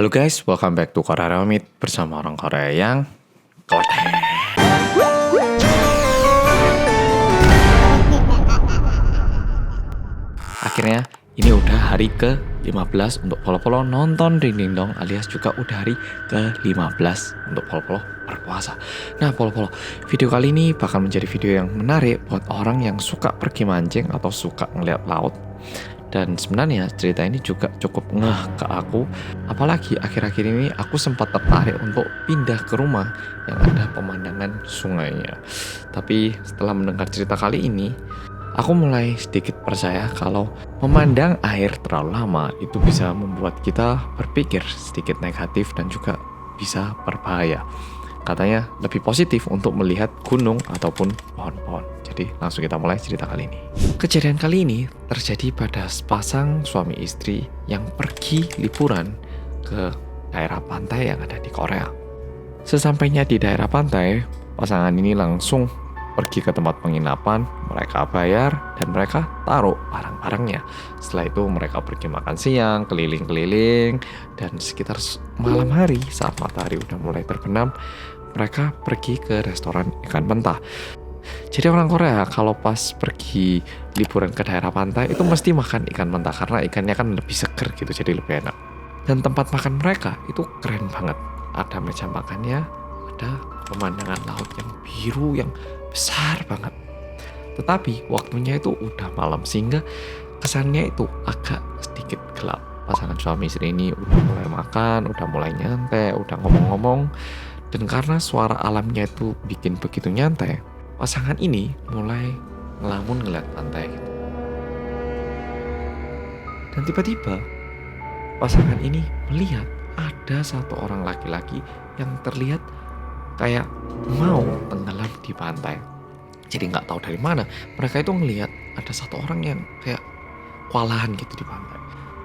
Halo guys, welcome back to Korea Remit bersama orang Korea yang konten. Akhirnya ini udah hari ke-15 untuk polo-polo nonton Ding Ding Dong, alias juga udah hari ke-15 untuk polo-polo berpuasa. Nah polo-polo, video kali ini bakal menjadi video yang menarik buat orang yang suka pergi mancing atau suka ngeliat laut. Dan sebenarnya cerita ini juga cukup ngeh ke aku, apalagi akhir-akhir ini aku sempat tertarik untuk pindah ke rumah yang ada pemandangan sungainya. Tapi setelah mendengar cerita kali ini, aku mulai sedikit percaya kalau memandang air terlalu lama itu bisa membuat kita berpikir sedikit negatif dan juga bisa berbahaya. Katanya lebih positif untuk melihat gunung ataupun pohon-pohon. Jadi langsung kita mulai cerita kali ini. Kejadian kali ini terjadi pada sepasang suami istri yang pergi liburan ke daerah pantai yang ada di Korea. Sesampainya di daerah pantai, pasangan ini langsung pergi ke tempat penginapan, mereka bayar dan mereka taruh barang-barangnya. Setelah itu mereka pergi makan siang, keliling-keliling, dan sekitar malam hari saat matahari udah mulai terbenam, mereka pergi ke restoran ikan mentah. Jadi orang Korea kalau pas pergi liburan ke daerah pantai itu mesti makan ikan mentah karena ikannya kan lebih seger gitu, jadi lebih enak. Dan tempat makan mereka itu keren banget. Ada meja makannya, ada pemandangan laut yang biru yang besar banget. Tetapi waktunya itu udah malam sehingga kesannya itu agak sedikit gelap. Pasangan suami istri ini udah mulai makan, udah mulai nyantai, udah ngomong-ngomong. Dan karena suara alamnya itu bikin begitu nyantai, pasangan ini mulai ngelamun ngeliat pantai gitu. Dan tiba-tiba pasangan ini melihat ada satu orang laki-laki yang terlihat kayak mau tenggelam di pantai. Jadi nggak tahu dari mana mereka itu ngelihat ada satu orang yang kayak kewalahan gitu di pantai.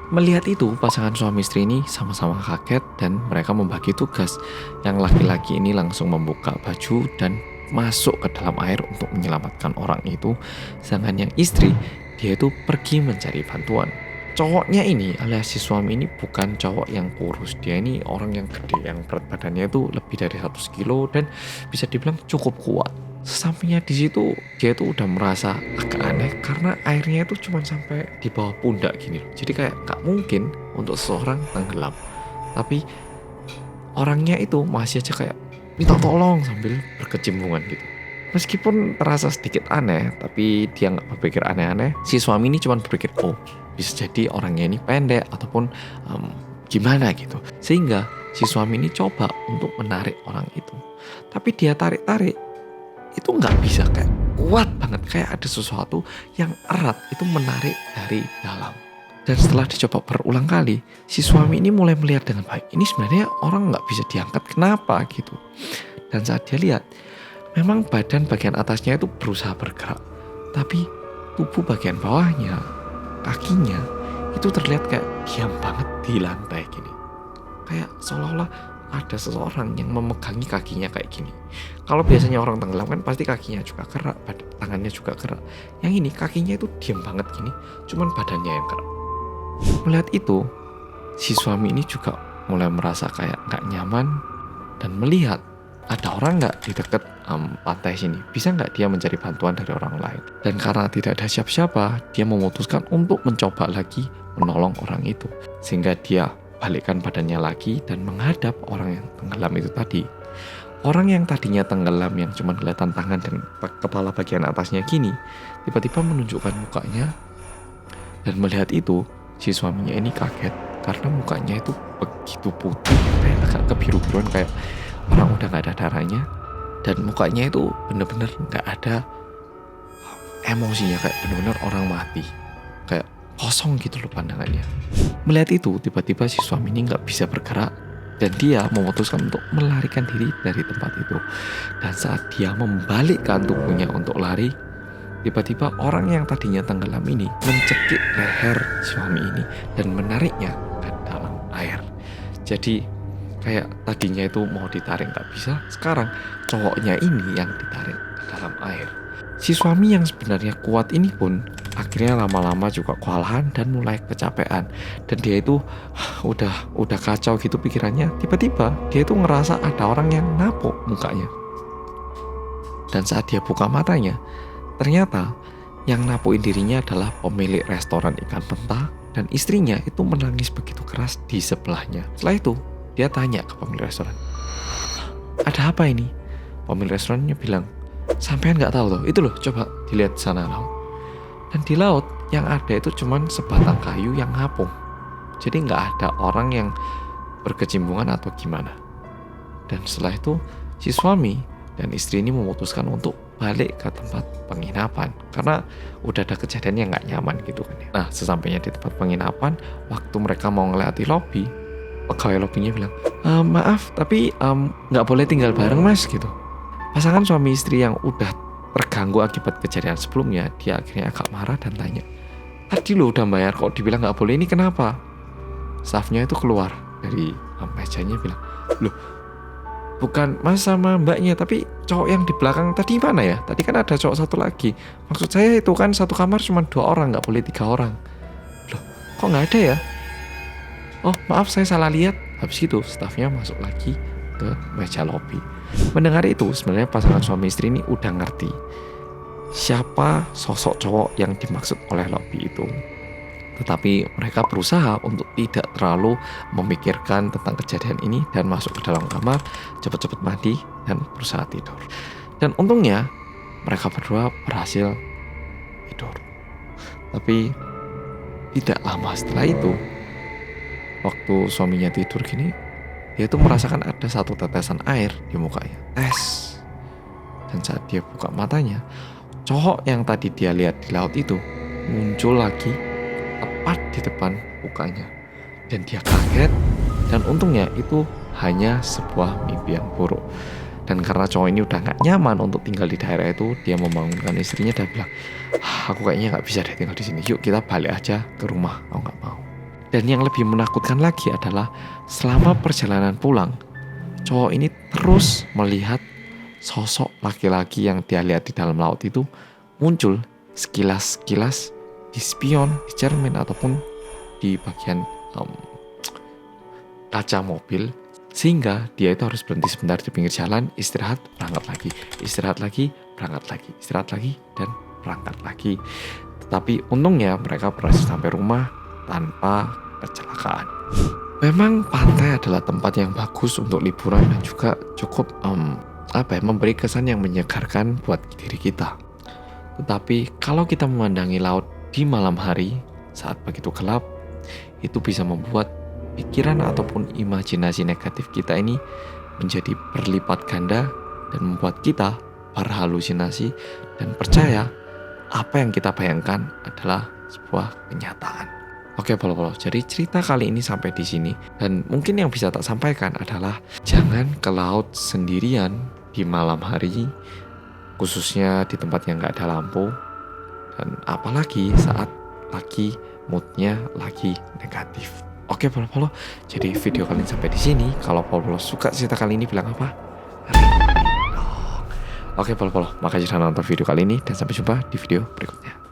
Melihat itu pasangan suami istri ini sama-sama kaget dan mereka membagi tugas. Yang laki-laki ini langsung membuka baju dan masuk ke dalam air untuk menyelamatkan orang itu. Sedangkan yang istri, dia itu pergi mencari bantuan. Cowoknya ini alias si suami ini bukan cowok yang kurus. Dia ini orang yang gede, yang berat badannya itu lebih dari 100 kilo dan bisa dibilang cukup kuat. Sesampainya di situ dia itu udah merasa agak aneh karena airnya itu cuma sampai di bawah pundak gini loh. Jadi kayak gak mungkin untuk seseorang tenggelam. Tapi orangnya itu masih aja kayak minta tolong sambil berkecimpungan gitu. Meskipun terasa sedikit aneh, tapi dia nggak berpikir aneh-aneh. Si suami ini cuma berpikir, oh bisa jadi orangnya ini pendek ataupun gimana gitu. Sehingga si suami ini coba untuk menarik orang itu. Tapi dia tarik-tarik, itu nggak bisa, kayak kuat banget. Kayak ada sesuatu yang erat itu menarik dari dalam. Dan setelah dicoba berulang kali, si suami ini mulai melihat dengan baik. Ini sebenarnya orang nggak bisa diangkat, kenapa gitu. Dan saat dia lihat, memang badan bagian atasnya itu berusaha bergerak. Tapi tubuh bagian bawahnya, kakinya, itu terlihat kayak diam banget di lantai gini. Kayak seolah-olah ada seseorang yang memegangi kakinya kayak gini. Kalau biasanya orang tenggelam kan pasti kakinya juga gerak, tangannya juga gerak. Yang ini kakinya itu diam banget gini, cuman badannya yang gerak. Melihat itu, si suami ini juga mulai merasa kayak gak nyaman dan melihat ada orang gak di dekat pantai sini. Bisa gak dia mencari bantuan dari orang lain? Dan karena tidak ada siapa-siapa, dia memutuskan untuk mencoba lagi menolong orang itu. Sehingga dia balikkan badannya lagi dan menghadap orang yang tenggelam itu tadi. Orang yang tadinya tenggelam yang cuma kelihatan tangan dan kepala bagian atasnya gini, tiba-tiba menunjukkan mukanya. Dan melihat itu, si suaminya ini kaget karena mukanya itu begitu putih, kayak agak kebiru-biruan, kayak orang udah gak ada darahnya. Dan mukanya itu bener-bener gak ada emosinya, kayak bener-bener orang mati, kayak kosong gitu loh pandangannya. Melihat itu, tiba-tiba si suami ini gak bisa bergerak dan dia memutuskan untuk melarikan diri dari tempat itu. Dan saat dia membalikkan tubuhnya untuk lari, tiba-tiba orang yang tadinya tenggelam ini mencekik leher suami ini dan menariknya ke dalam air. Jadi kayak tadinya itu mau ditarik gak bisa, sekarang cowoknya ini yang ditarik ke dalam air. Si suami yang sebenarnya kuat ini pun akhirnya lama-lama juga kewalahan dan mulai kecapean. Dan dia itu udah kacau gitu pikirannya. Tiba-tiba dia itu ngerasa ada orang yang napuk mukanya. Dan saat dia buka matanya, ternyata yang napuin dirinya adalah pemilik restoran ikan mentah dan istrinya itu menangis begitu keras di sebelahnya. Setelah itu, dia tanya ke pemilik restoran, "Ada apa ini?" Pemilik restorannya bilang, "Sampean nggak tahu loh, itu loh, coba dilihat sana laut." Dan di laut yang ada itu cuman sebatang kayu yang ngapung. Jadi nggak ada orang yang berkecimpungan atau gimana. Dan setelah itu si suami dan istri ini memutuskan untuk balik ke tempat penginapan karena udah ada kejadian yang nggak nyaman gitu kan ya. Nah, sesampainya di tempat penginapan, waktu mereka mau ngelewati lobi, pegawai lobinya bilang, "Maaf, tapi nggak boleh tinggal bareng mas," gitu. Pasangan suami istri yang udah terganggu akibat kejadian sebelumnya, dia akhirnya agak marah dan tanya, "Tadi lo udah bayar kok dibilang nggak boleh, ini kenapa?" Staffnya itu keluar dari mejanya bilang, "Loh, bukan mas sama mbaknya, tapi cowok yang di belakang tadi mana ya? Tadi kan ada cowok satu lagi. Maksud saya itu kan satu kamar cuma 2 orang, nggak boleh 3 orang." "Loh, kok nggak ada ya?" "Oh, maaf saya salah lihat." Habis itu stafnya masuk lagi ke meja lobi. Mendengar itu, sebenarnya pasangan suami istri ini udah ngerti siapa sosok cowok yang dimaksud oleh lobi itu. Tetapi mereka berusaha untuk tidak terlalu memikirkan tentang kejadian ini dan masuk ke dalam kamar, cepat-cepat mandi dan berusaha tidur. Dan untungnya mereka berdua berhasil tidur. Tapi tidak lama setelah itu, waktu suaminya tidur gini, dia itu merasakan ada satu tetesan air di mukanya. Tes. Dan saat dia buka matanya, cowok yang tadi dia lihat di laut itu muncul lagi tepat di depan mukanya. Dan dia kaget, dan untungnya itu hanya sebuah mimpi yang buruk. Dan karena cowok ini udah gak nyaman untuk tinggal di daerah itu, dia membangunkan istrinya dan bilang, "Aku kayaknya gak bisa deh tinggal di sini. Yuk kita balik aja ke rumah." Aku gak mau. Dan yang lebih menakutkan lagi adalah selama perjalanan pulang, cowok ini terus melihat sosok laki-laki yang dia lihat di dalam laut itu muncul sekilas-sekilas di spion, di cermin ataupun di bagian kaca mobil, sehingga dia itu harus berhenti sebentar di pinggir jalan, istirahat, berangkat lagi, istirahat lagi, berangkat lagi, istirahat lagi, dan berangkat lagi. Tetapi untungnya mereka berhasil sampai rumah tanpa kecelakaan. Memang pantai adalah tempat yang bagus untuk liburan dan juga cukup memberi kesan yang menyegarkan buat diri kita. Tetapi kalau kita memandangi laut di malam hari saat begitu gelap, itu bisa membuat pikiran ataupun imajinasi negatif kita ini menjadi berlipat ganda dan membuat kita berhalusinasi dan percaya apa yang kita bayangkan adalah sebuah kenyataan. Oke, Polo-Polo, jadi cerita kali ini sampai di sini. Dan mungkin yang bisa tak sampaikan adalah jangan ke laut sendirian di malam hari, khususnya di tempat yang gak ada lampu. Dan apalagi saat lagi moodnya lagi negatif. Oke, Polo-Polo, jadi video kali ini sampai di sini. Kalau Polo-Polo suka cerita kali ini bilang apa? Oke, Polo-Polo, makasih sudah nonton video kali ini dan sampai jumpa di video berikutnya.